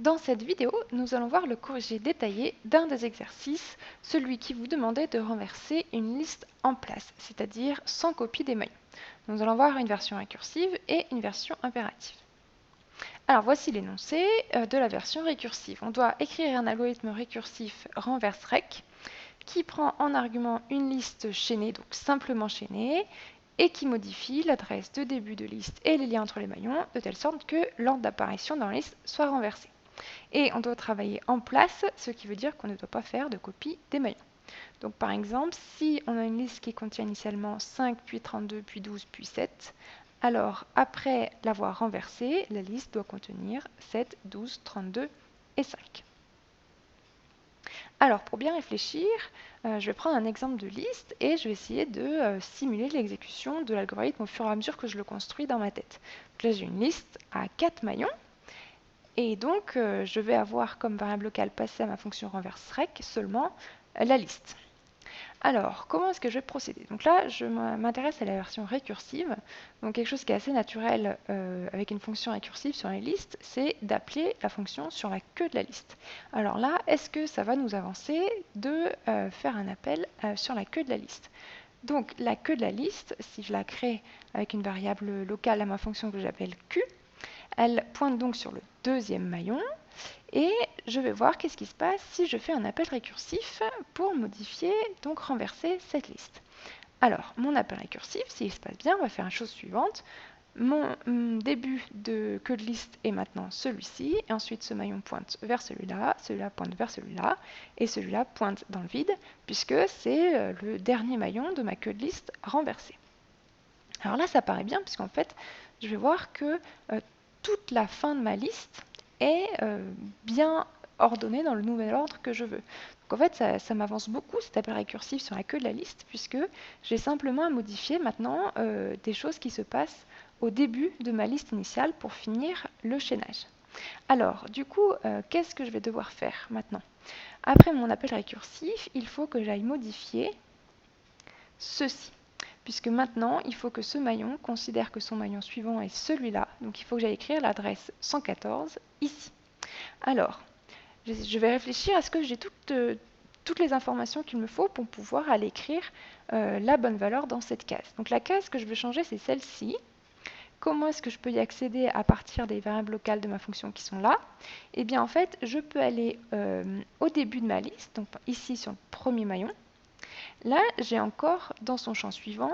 Dans cette vidéo, nous allons voir le corrigé détaillé d'un des exercices, celui qui vous demandait de renverser une liste en place, c'est-à-dire sans copie des maillons. Nous allons voir une version récursive et une version impérative. Alors voici l'énoncé de la version récursive. On doit écrire un algorithme récursif renverse-rec qui prend en argument une liste chaînée, donc simplement chaînée, et qui modifie l'adresse de début de liste et les liens entre les maillons de telle sorte que l'ordre d'apparition dans la liste soit renversé. Et on doit travailler en place, ce qui veut dire qu'on ne doit pas faire de copie des maillons. Donc par exemple, si on a une liste qui contient initialement 5, puis 32, puis 12, puis 7, alors après l'avoir renversée, la liste doit contenir 7, 12, 32 et 5. Alors pour bien réfléchir, je vais prendre un exemple de liste et je vais essayer de simuler l'exécution de l'algorithme au fur et à mesure que je le construis dans ma tête. Donc là j'ai une liste à 4 maillons. Et donc, je vais avoir comme variable locale passée à ma fonction renverse-rec seulement la liste. Alors, comment est-ce que je vais procéder? Donc là, je m'intéresse à la version récursive. Donc quelque chose qui est assez naturel avec une fonction récursive sur les listes, c'est d'appeler la fonction sur la queue de la liste. Alors là, est-ce que ça va nous avancer de faire un appel sur la queue de la liste? Donc la queue de la liste, si je la crée avec une variable locale à ma fonction que j'appelle Q, elle pointe donc sur le deuxième maillon et je vais voir qu'est-ce qui se passe si je fais un appel récursif pour modifier, donc renverser cette liste. Alors, mon appel récursif, s'il se passe bien, on va faire la chose suivante. Mon début de queue de liste est maintenant celui-ci, et ensuite ce maillon pointe vers celui-là pointe vers celui-là, et celui-là pointe dans le vide, puisque c'est le dernier maillon de ma queue de liste renversée. Alors là, ça paraît bien, puisqu'en fait, je vais voir que toute la fin de ma liste est bien ordonnée dans le nouvel ordre que je veux. Donc en fait, ça m'avance beaucoup cet appel récursif sur la queue de la liste, puisque j'ai simplement à modifier maintenant des choses qui se passent au début de ma liste initiale pour finir le chaînage. Alors, du coup, qu'est-ce que je vais devoir faire maintenant? Après mon appel récursif, il faut que j'aille modifier ceci. Puisque maintenant, il faut que ce maillon considère que son maillon suivant est celui-là. Donc il faut que j'aille écrire l'adresse 114 ici. Alors, je vais réfléchir à ce que j'ai toutes les informations qu'il me faut pour pouvoir aller écrire la bonne valeur dans cette case. Donc la case que je veux changer, c'est celle-ci. Comment est-ce que je peux y accéder à partir des variables locales de ma fonction qui sont là? Eh bien en fait, je peux aller au début de ma liste, donc ici sur le premier maillon. Là, j'ai encore dans son champ suivant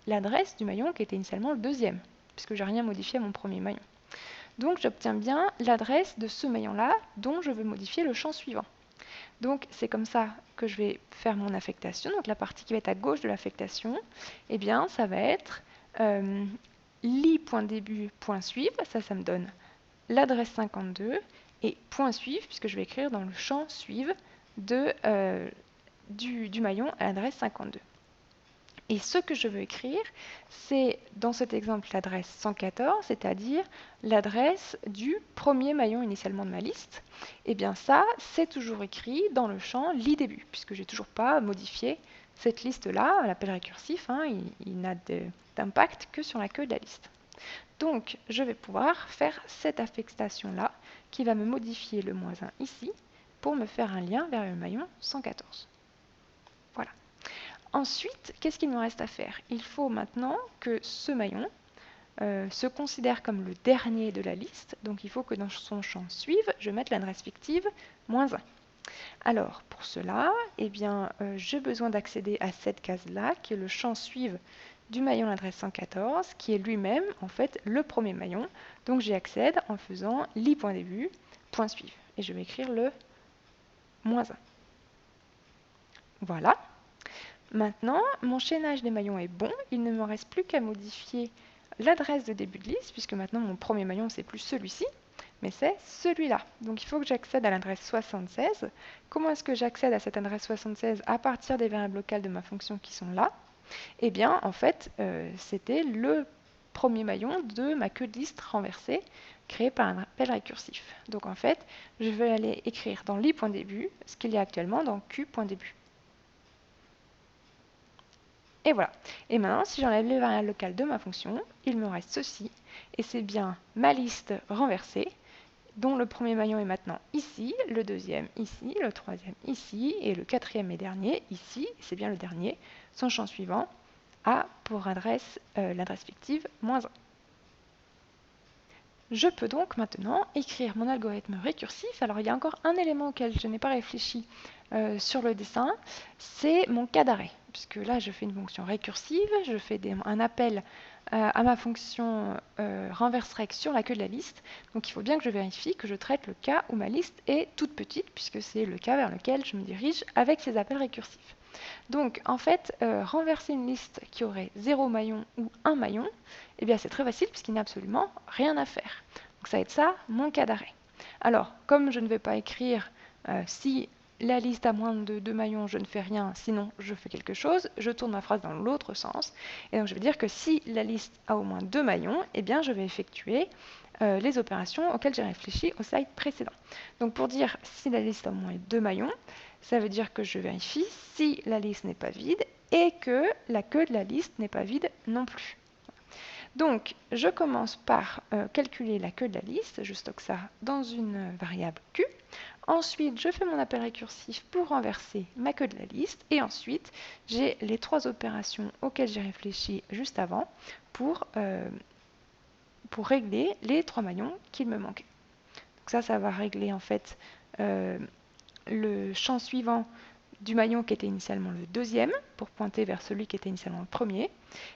l'adresse du maillon qui était initialement le deuxième, puisque je n'ai rien modifié à mon premier maillon. Donc j'obtiens bien l'adresse de ce maillon-là dont je veux modifier le champ suivant. Donc c'est comme ça que je vais faire mon affectation. Donc la partie qui va être à gauche de l'affectation, eh bien ça va être li.début.suivre, ça me donne l'adresse 52, et point suivre, puisque je vais écrire dans le champ suivre du maillon à l'adresse 52. Et ce que je veux écrire, c'est dans cet exemple l'adresse 114, c'est-à-dire l'adresse du premier maillon initialement de ma liste. Et bien ça, c'est toujours écrit dans le champ li-début, puisque j'ai toujours pas modifié cette liste-là, l'appel récursif, il n'a d'impact que sur la queue de la liste. Donc, je vais pouvoir faire cette affectation-là, qui va me modifier le -1 ici, pour me faire un lien vers le maillon 114. Voilà. Ensuite, qu'est-ce qu'il me reste à faire? Il faut maintenant que ce maillon se considère comme le dernier de la liste. Donc il faut que dans son champ suive, je mette l'adresse fictive -1. Alors pour cela, eh bien, j'ai besoin d'accéder à cette case-là, qui est le champ suive du maillon l'adresse 114, qui est lui-même en fait le premier maillon. Donc j'y accède en faisant li.début, point suive. Et je vais écrire le -1. Voilà. Maintenant, mon chaînage des maillons est bon, il ne me reste plus qu'à modifier l'adresse de début de liste, puisque maintenant mon premier maillon, c'est plus celui-ci, mais c'est celui-là. Donc il faut que j'accède à l'adresse 76. Comment est-ce que j'accède à cette adresse 76 à partir des variables locales de ma fonction qui sont là? Eh bien, en fait, c'était le premier maillon de ma queue de liste renversée, créée par un appel récursif. Donc en fait, je vais aller écrire dans li.début ce qu'il y a actuellement dans q.début. Et voilà. Et maintenant, si j'enlève les variables locales de ma fonction, il me reste ceci. Et c'est bien ma liste renversée dont le premier maillon est maintenant ici, le deuxième ici, le troisième ici, et le quatrième et dernier ici, c'est bien le dernier, son champ suivant a pour adresse l'adresse fictive -1. Je peux donc maintenant écrire mon algorithme récursif. Alors il y a encore un élément auquel je n'ai pas réfléchi sur le dessin, c'est mon cas d'arrêt. Puisque là je fais une fonction récursive, je fais un appel à ma fonction renverse-rect sur la queue de la liste. Donc il faut bien que je vérifie que je traite le cas où ma liste est toute petite, puisque c'est le cas vers lequel je me dirige avec ces appels récursifs. Donc en fait, renverser une liste qui aurait 0 maillon ou 1 maillon, eh bien c'est très facile puisqu'il n'y a absolument rien à faire. Donc ça va être ça, mon cas d'arrêt. Alors, comme je ne vais pas écrire si la liste a moins de 2 maillons, je ne fais rien, sinon je fais quelque chose, je tourne ma phrase dans l'autre sens. Et donc je vais dire que si la liste a au moins 2 maillons, eh bien je vais effectuer les opérations auxquelles j'ai réfléchi au slide précédent. Donc pour dire si la liste a au moins 2 maillons, ça veut dire que je vérifie si la liste n'est pas vide et que la queue de la liste n'est pas vide non plus. Donc, je commence par calculer la queue de la liste. Je stocke ça dans une variable Q. Ensuite, je fais mon appel récursif pour renverser ma queue de la liste. Et ensuite, j'ai les 3 opérations auxquelles j'ai réfléchi juste avant pour régler les 3 maillons qu'il me manquaient. Donc ça va régler en fait le champ suivant du maillon qui était initialement le deuxième, pour pointer vers celui qui était initialement le premier.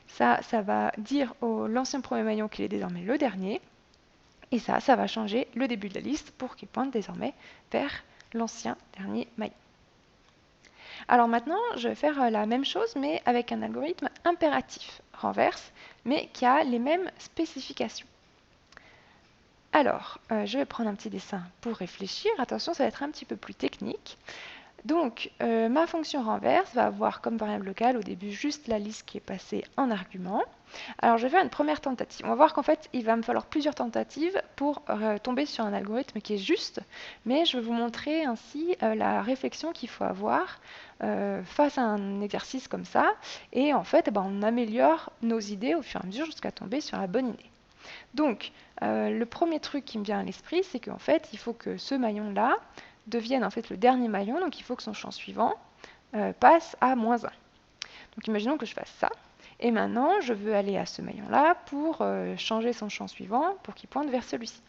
Ça va dire à l'ancien premier maillon qu'il est désormais le dernier. Et ça va changer le début de la liste pour qu'il pointe désormais vers l'ancien dernier maillon. Alors maintenant, je vais faire la même chose, mais avec un algorithme impératif, renverse, mais qui a les mêmes spécifications. Alors, je vais prendre un petit dessin pour réfléchir. Attention, ça va être un petit peu plus technique. Donc, ma fonction renverse va avoir comme variable locale au début juste la liste qui est passée en argument. Alors, je vais faire une première tentative. On va voir qu'en fait, il va me falloir plusieurs tentatives pour tomber sur un algorithme qui est juste, mais je vais vous montrer ainsi la réflexion qu'il faut avoir face à un exercice comme ça. Et en fait, on améliore nos idées au fur et à mesure jusqu'à tomber sur la bonne idée. Donc, le premier truc qui me vient à l'esprit, c'est qu'en fait, il faut que ce maillon-là devienne en fait le dernier maillon, donc il faut que son champ suivant passe à -1. Donc imaginons que je fasse ça, et maintenant je veux aller à ce maillon-là pour changer son champ suivant pour qu'il pointe vers celui-ci.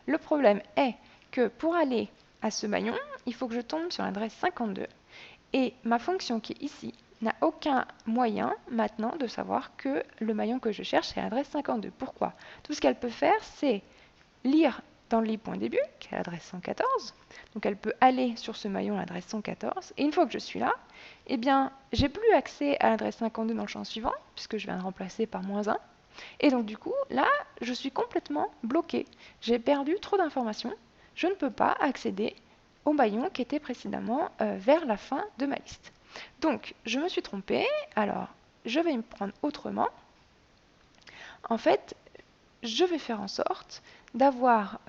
Le problème est que pour aller à ce maillon, il faut que je tombe sur l'adresse 52, et ma fonction qui est ici n'a aucun moyen maintenant de savoir que le maillon que je cherche est l'adresse 52. Pourquoi? Tout ce qu'elle peut faire, c'est lire dans le lit.début, qui est l'adresse 114. Donc elle peut aller sur ce maillon, l'adresse 114. Et une fois que je suis là, eh bien, j'ai plus accès à l'adresse 52 dans le champ suivant, puisque je viens de remplacer par -1. Et donc du coup, là, je suis complètement bloqué. J'ai perdu trop d'informations. Je ne peux pas accéder au maillon qui était précédemment vers la fin de ma liste. Donc, je me suis trompée. Alors, je vais me prendre autrement. En fait, je vais faire en sorte d'avoir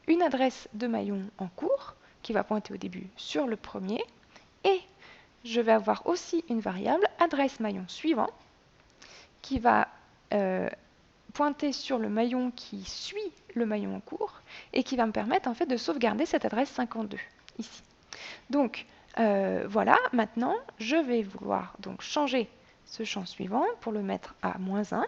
une adresse de maillon en cours qui va pointer au début sur le premier, et je vais avoir aussi une variable adresse maillon suivant qui va pointer sur le maillon qui suit le maillon en cours et qui va me permettre en fait de sauvegarder cette adresse 52 ici. Donc voilà, maintenant je vais vouloir donc changer ce champ suivant pour le mettre à -1.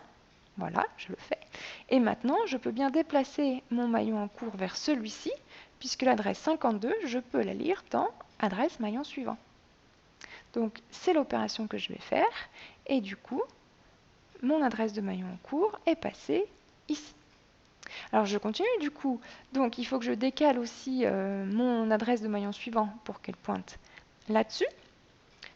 Voilà, je le fais. Et maintenant, je peux bien déplacer mon maillon en cours vers celui-ci, puisque l'adresse 52, je peux la lire dans adresse maillon suivant. Donc, c'est l'opération que je vais faire. Et du coup, mon adresse de maillon en cours est passée ici. Alors, je continue du coup. Donc, il faut que je décale aussi mon adresse de maillon suivant pour qu'elle pointe là-dessus.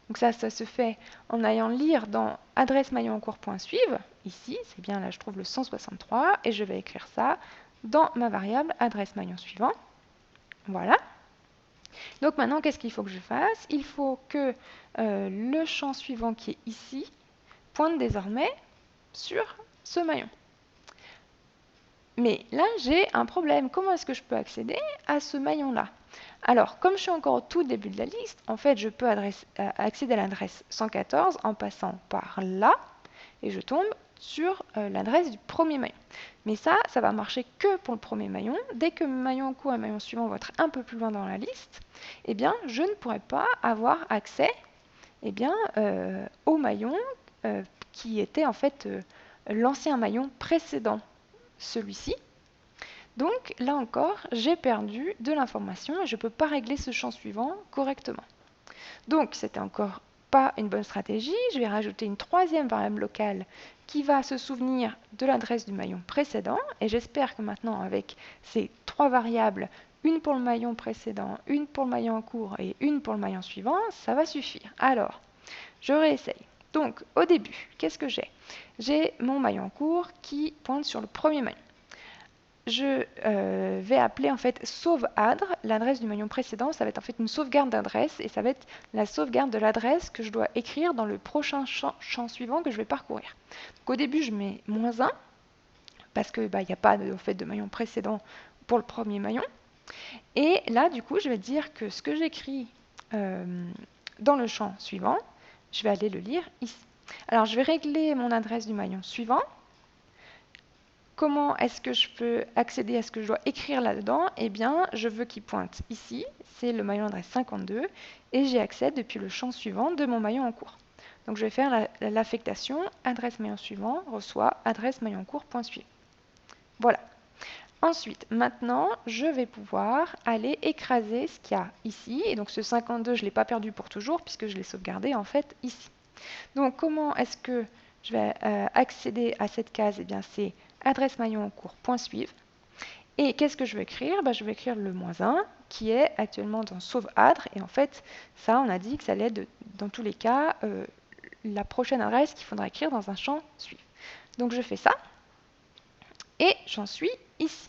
Donc ça se fait en allant lire dans adresse maillon en cours.suive, ici, c'est bien là je trouve le 163, et je vais écrire ça dans ma variable adresse maillon suivant. Voilà. Donc maintenant, qu'est-ce qu'il faut que je fasse? Il faut que le champ suivant qui est ici pointe désormais sur ce maillon. Mais là, j'ai un problème. Comment est-ce que je peux accéder à ce maillon-là? Alors, comme je suis encore au tout début de la liste, en fait, je peux accéder à l'adresse 114 en passant par là, et je tombe sur l'adresse du premier maillon. Mais ça va marcher que pour le premier maillon. Dès que maillon en cours et maillon suivant vont être un peu plus loin dans la liste, eh bien, je ne pourrai pas avoir accès au maillon qui était en fait l'ancien maillon précédent celui-ci. Donc là encore, j'ai perdu de l'information et je ne peux pas régler ce champ suivant correctement. Donc c'était encore pas une bonne stratégie. Je vais rajouter une troisième variable locale qui va se souvenir de l'adresse du maillon précédent. Et j'espère que maintenant, avec ces trois variables, une pour le maillon précédent, une pour le maillon en cours et une pour le maillon suivant, ça va suffire. Alors, je réessaye. Donc au début, qu'est-ce que j'ai? J'ai mon maillon en cours qui pointe sur le premier maillon. Je vais appeler en fait sauveadre l'adresse du maillon précédent. Ça va être en fait une sauvegarde d'adresse et ça va être la sauvegarde de l'adresse que je dois écrire dans le prochain champ suivant que je vais parcourir. Donc, au début, je mets -1 parce que il n'y a pas de maillon précédent pour le premier maillon. Et là, du coup, je vais dire que ce que j'écris dans le champ suivant, je vais aller le lire ici. Alors, je vais régler mon adresse du maillon suivant. Comment est-ce que je peux accéder à ce que je dois écrire là-dedans? Eh bien, je veux qu'il pointe ici, c'est le maillon adresse 52, et j'y accède depuis le champ suivant de mon maillon en cours. Donc je vais faire l'affectation adresse maillon suivant reçoit adresse maillon en cours point suivre. Voilà. Ensuite, maintenant, je vais pouvoir aller écraser ce qu'il y a ici. Et donc ce 52, je ne l'ai pas perdu pour toujours puisque je l'ai sauvegardé en fait ici. Donc comment est-ce que je vais accéder à cette case? Eh bien, c'est adresse maillon en cours point suivre. Et qu'est-ce que je vais écrire? Je vais écrire le -1 qui est actuellement dans sauveadre. Et en fait, ça, on a dit que ça allait être dans tous les cas la prochaine adresse qu'il faudra écrire dans un champ suivre. Donc je fais ça. Et j'en suis ici.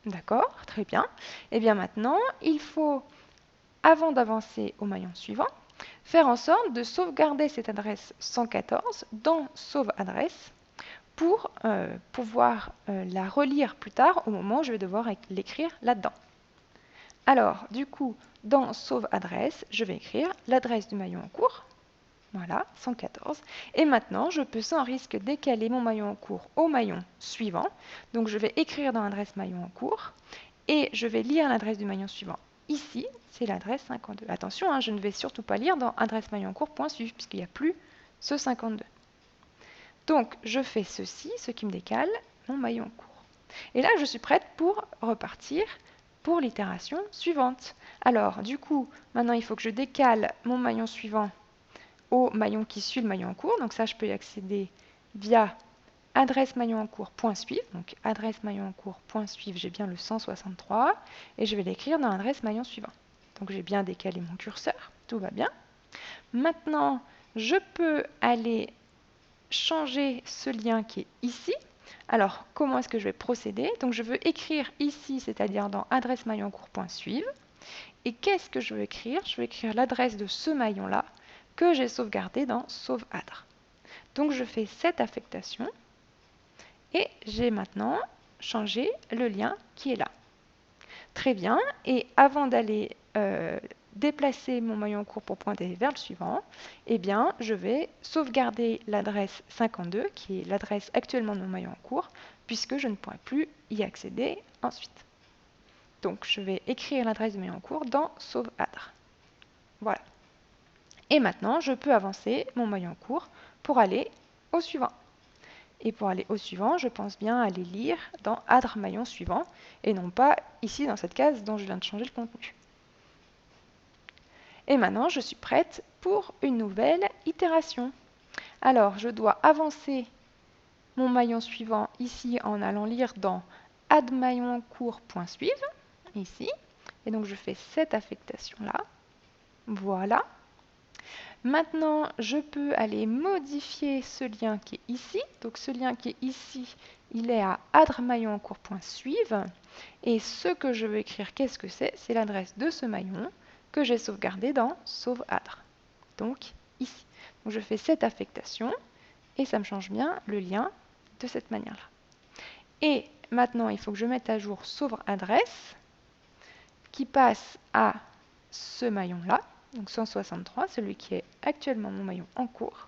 D'accord, très bien. Et bien maintenant, il faut, avant d'avancer au maillon suivant, faire en sorte de sauvegarder cette adresse 114 dans sauveadresse pour pouvoir la relire plus tard au moment où je vais devoir l'écrire là-dedans. Alors, du coup, dans sauveadresse, je vais écrire l'adresse du maillon en cours. Voilà, 114. Et maintenant, je peux sans risque décaler mon maillon en cours au maillon suivant. Donc, je vais écrire dans l'adresse maillon en cours et je vais lire l'adresse du maillon suivant. Ici, c'est l'adresse 52. Attention, hein, je ne vais surtout pas lire dans adresse maillon en cours point suivre puisqu'il n'y a plus ce 52. Donc, je fais ceci, ce qui me décale mon maillon en cours. Et là, je suis prête pour repartir pour l'itération suivante. Alors, du coup, maintenant, il faut que je décale mon maillon suivant au maillon qui suit le maillon en cours. Donc ça, je peux y accéder via adresse maillon en cours point suivre. Donc adresse maillon en cours point suivre, j'ai bien le 163 et je vais l'écrire dans l'adresse maillon suivant. Donc j'ai bien décalé mon curseur, tout va bien. Maintenant, je peux aller changer ce lien qui est ici. Alors, comment est-ce que je vais procéder? Donc je veux écrire ici, c'est-à-dire dans adresse maillon en cours point suivre. Et qu'est-ce que je veux écrire? Je vais écrire l'adresse de ce maillon-là que j'ai sauvegardé dans sauveadre. Donc je fais cette affectation et j'ai maintenant changé le lien qui est là. Très bien, et avant d'aller déplacer mon maillon en cours pour pointer vers le suivant, eh bien, je vais sauvegarder l'adresse 52, qui est l'adresse actuellement de mon maillon en cours, puisque je ne pourrai plus y accéder ensuite. Donc je vais écrire l'adresse du maillon en cours dans sauveadre. Voilà. Et maintenant, je peux avancer mon maillon en cours pour aller au suivant. Et pour aller au suivant, je pense bien aller lire dans adre maillon suivant et non pas ici dans cette case dont je viens de changer le contenu. Et maintenant, je suis prête pour une nouvelle itération. Alors, je dois avancer mon maillon suivant ici en allant lire dans add maillon en cours point suivre, ici. Et donc, je fais cette affectation-là. Voilà. Maintenant, je peux aller modifier ce lien qui est ici. Donc ce lien qui est ici, il est à adre maillon en cours point suivre. Et ce que je veux écrire, qu'est-ce que c'est? C'est l'adresse de ce maillon que j'ai sauvegardé dans sauveadre. Donc ici. Donc je fais cette affectation et ça me change bien le lien de cette manière-là. Et maintenant, il faut que je mette à jour sauveadresse qui passe à ce maillon-là. Donc 163, celui qui est actuellement mon maillon en cours.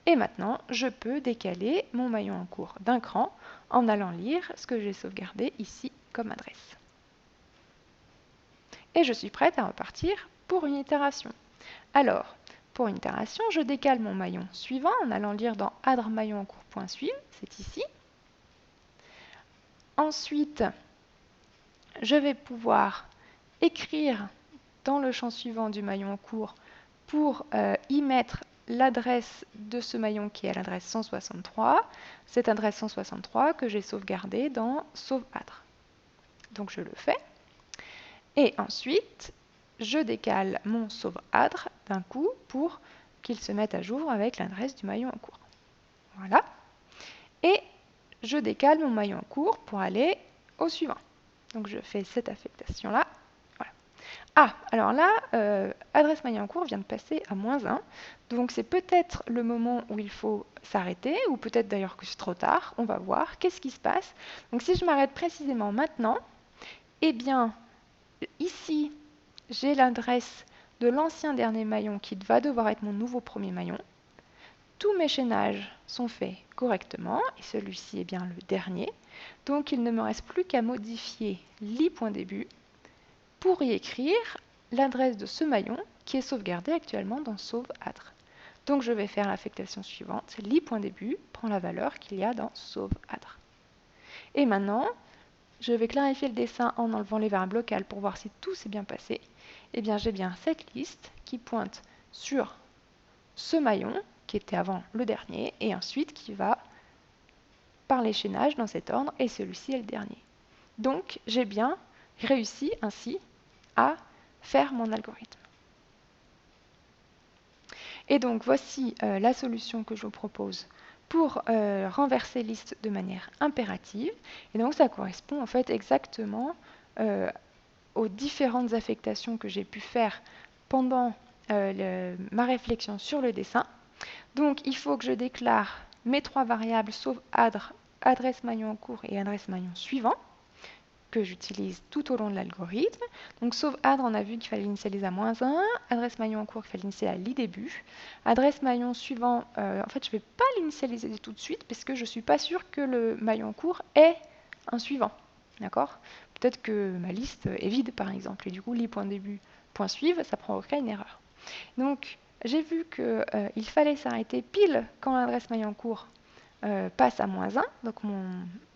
Et maintenant, je peux décaler mon maillon en cours d'un cran en allant lire ce que j'ai sauvegardé ici comme adresse. Et je suis prête à repartir pour une itération. Alors, pour une itération, je décale mon maillon suivant en allant lire dans adr maillon en cours.suivre, c'est ici. Ensuite, je vais pouvoir écrire dans le champ suivant du maillon en cours pour y mettre l'adresse de ce maillon qui est l'adresse 163, cette adresse 163 que j'ai sauvegardée dans sauveadr. Donc je le fais. Et ensuite, je décale mon sauveadr d'un coup pour qu'il se mette à jour avec l'adresse du maillon en cours. Voilà. Et je décale mon maillon en cours pour aller au suivant. Donc je fais cette affectation-là. Voilà. Ah, alors là, adresse maillon en cours vient de passer à -1. Donc c'est peut-être le moment où il faut s'arrêter, ou peut-être d'ailleurs que c'est trop tard. On va voir. Qu'est-ce qui se passe? Donc si je m'arrête précisément maintenant, eh bien, ici, j'ai l'adresse de l'ancien dernier maillon qui va devoir être mon nouveau premier maillon. Tous mes chaînages sont faits correctement, et celui-ci est bien le dernier. Donc il ne me reste plus qu'à modifier li.début pour y écrire l'adresse de ce maillon qui est sauvegardé actuellement dans sauveadr. Donc je vais faire l'affectation suivante, li.début prend la valeur qu'il y a dans sauveadr. Et maintenant, je vais clarifier le dessin en enlevant les variables locales pour voir si tout s'est bien passé. Eh bien, j'ai bien cette liste qui pointe sur ce maillon qui était avant le dernier et ensuite qui va par l'échaînage dans cet ordre et celui-ci est le dernier. Donc, j'ai bien réussi ainsi à faire mon algorithme. Et donc, voici la solution que je vous propose pour renverser liste de manière impérative. Et donc, ça correspond en fait exactement aux différentes affectations que j'ai pu faire pendant ma réflexion sur le dessin. Donc, il faut que je déclare mes trois variables sauveadr, adresse maillon en cours et adresse maillon suivant, que j'utilise tout au long de l'algorithme. Donc sauveadr, on a vu qu'il fallait l'initialiser à -1, adresse maillon en cours, il fallait l'initialiser à li.début. Adresse maillon suivant, en fait je ne vais pas l'initialiser tout de suite parce que je ne suis pas sûre que le maillon en cours ait un suivant. D'accord? Peut-être que ma liste est vide par exemple, et du coup li.début.suivre, ça provoquerait une erreur. Donc j'ai vu qu'il fallait s'arrêter pile quand l'adresse maillon en cours passe à -1, donc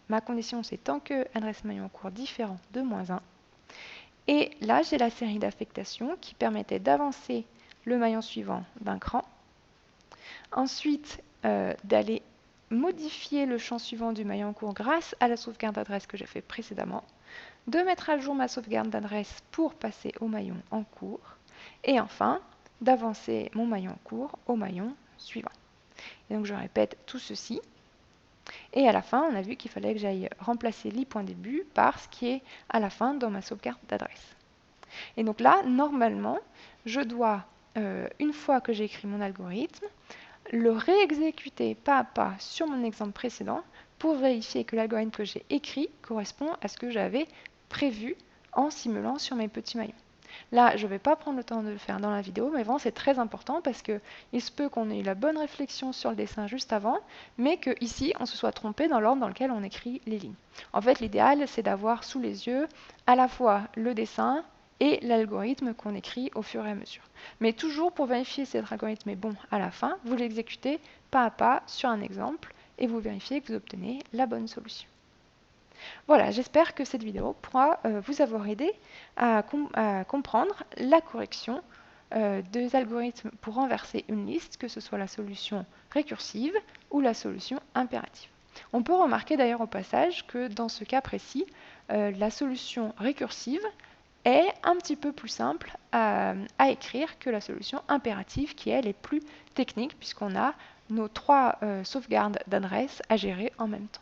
ma condition, c'est tant que adresse maillon en cours différent de -1. Et là, j'ai la série d'affectations qui permettait d'avancer le maillon suivant d'un cran. Ensuite, d'aller modifier le champ suivant du maillon en cours grâce à la sauvegarde d'adresse que j'ai fait précédemment. De mettre à jour ma sauvegarde d'adresse pour passer au maillon en cours. Et enfin, d'avancer mon maillon en cours au maillon suivant. Et donc, je répète tout ceci. Et à la fin, on a vu qu'il fallait que j'aille remplacer li.début par ce qui est à la fin dans ma sauvegarde d'adresse. Et donc là, normalement, je dois, une fois que j'ai écrit mon algorithme, le réexécuter pas à pas sur mon exemple précédent pour vérifier que l'algorithme que j'ai écrit correspond à ce que j'avais prévu en simulant sur mes petits maillons. Là, je ne vais pas prendre le temps de le faire dans la vidéo, mais vraiment c'est très important parce qu'il se peut qu'on ait eu la bonne réflexion sur le dessin juste avant, mais qu'ici on se soit trompé dans l'ordre dans lequel on écrit les lignes. En fait, l'idéal, c'est d'avoir sous les yeux à la fois le dessin et l'algorithme qu'on écrit au fur et à mesure. Mais toujours pour vérifier si votre algorithme est bon à la fin, vous l'exécutez pas à pas sur un exemple et vous vérifiez que vous obtenez la bonne solution. Voilà, j'espère que cette vidéo pourra vous avoir aidé à comprendre la correction des algorithmes pour renverser une liste, que ce soit la solution récursive ou la solution impérative. On peut remarquer d'ailleurs au passage que dans ce cas précis, la solution récursive est un petit peu plus simple à écrire que la solution impérative qui, elle, est plus technique puisqu'on a nos trois sauvegardes d'adresse à gérer en même temps.